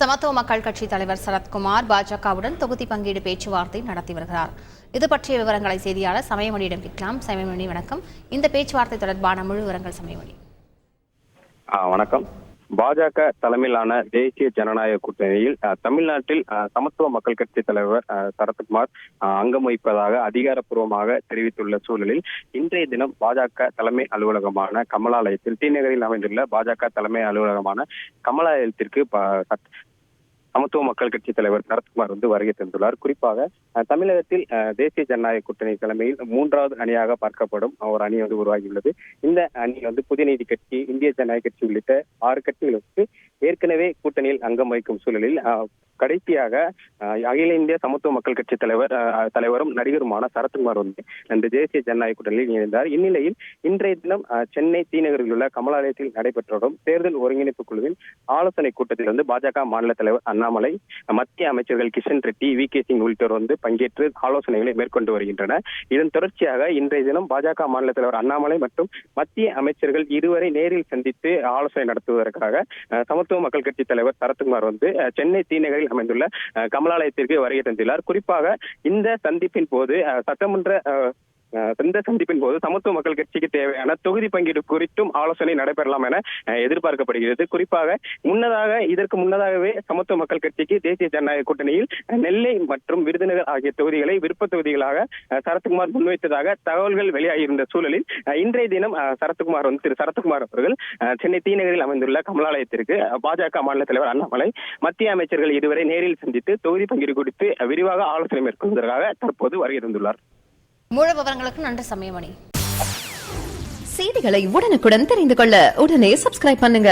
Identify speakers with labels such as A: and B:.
A: சமத்துவ மக்கள் கட்சி தலைவர் சரத்குமார் பாஜகவுடன் தொகுதி பங்கீடு பேச்சுவார்த்தை நடத்தி வருகிறார். இது பற்றிய விவரங்களை செய்தியாளர் சமயமணியிடம் கேட்கலாம். சமயமணி, வணக்கம். இந்த பேச்சுவார்த்தை தொடர்பான முழு விவரங்கள் சமயமணி.
B: வணக்கம். பாஜக தலைமையிலான தேசிய ஜனநாயக கூட்டணியில் தமிழ்நாட்டில் சமத்துவ மக்கள் கட்சி தலைவர் சரத்குமார் அங்கம் வகிப்பதாக அதிகாரப்பூர்வமாக தெரிவித்துள்ள சூழலில் இன்றைய தினம் பாஜக தலைமை அலுவலகமான கமலாலயத்தில் டி நகரில் அமைந்துள்ள பாஜக தலைமை அலுவலகமான கமலாலயத்திற்கு சமத்துவ மக்கள் கட்சி தலைவர் சரத்குமார் வருகை தந்துள்ளார். குறிப்பாக தமிழகத்தில் தேசிய ஜனநாயக கூட்டணி தலைமையில் 3வது அணியாக பார்க்கப்படும் ஒரு அணி உருவாகியுள்ளது. இந்த அணி புதிய நீதி கட்சி, இந்திய ஜனநாயக கட்சி உள்ளிட்ட 6 கட்சிகளுக்கு ஏற்கனவே கூட்டணியில் அங்கம் வகிக்கும் சூழலில் கடைசியாக அகில இந்திய சமத்துவ மக்கள் கட்சி தலைவரும் நடிகருமான சரத்குமார் இந்த தேசிய ஜனநாயக கூட்டணியில் இணைந்தார். இந்நிலையில் இன்றைய தினம் சென்னை டி நகரில் உள்ள கமலாலயத்தில் நடைபெற்று வரும் தேர்தல் ஒருங்கிணைப்பு குழுவின் ஆலோசனை கூட்டத்தில் பாஜக மாநில தலைவர் அண்ணாமலை, மத்திய அமைச்சர்கள் கிஷன் ரெட்டி, வி.கே. சிங் உள்ளிட்டோர் பங்கேற்று ஆலோசனைகளை மேற்கொண்டு வருகின்றனர். இதன் தொடர்ச்சியாக இன்றைய தினம் பாஜக மாநில தலைவர் அண்ணாமலை மற்றும் மத்திய அமைச்சர்கள் இருவரை நேரில் சந்தித்து ஆலோசனை நடத்துவதற்காக சமத்துவ மக்கள் கட்சி தலைவர் சரத்குமார் சென்னை டி நகரில் அமைந்துள்ள கமலாலயத்திற்கு வருகை தந்துள்ளார். குறிப்பாக இந்த சந்திப்பின் போது சமத்துவ மக்கள் கட்சிக்கு தேவையான தொகுதி பங்கீடு குறித்தும் ஆலோசனை நடைபெறலாம் என எதிர்பார்க்கப்படுகிறது. குறிப்பாக இதற்கு முன்னதாகவே சமத்துவ மக்கள் கட்சிக்கு தேசிய ஜனநாயக கூட்டணியில் நெல்லை மற்றும் விருதுநகர் ஆகிய தொகுதிகளை விருப்ப தொகுதிகளாக சரத்குமார் முன்வைத்ததாக தகவல்கள் வெளியாகியிருந்த சூழலில் இன்றைய தினம் திரு சரத்குமார் அவர்கள் சென்னை டி நகரில் அமைந்துள்ள கமலாலயத்திற்கு பாஜக மாநில தலைவர் அண்ணாமலை, மத்திய அமைச்சர்கள் இருவரை நேரில் சந்தித்து தொகுதி பங்கீடு குறித்து விரிவாக ஆலோசனை மேற்கொள்வதற்காக தற்போது வருகை தந்துள்ளார்.
A: முழு விவரங்களுக்கு நன்றி சமயமணி.
C: செய்திகளை உடனுக்குடன் தெரிந்து கொள்ள உடனே சப்ஸ்கிரைப் பண்ணுங்க.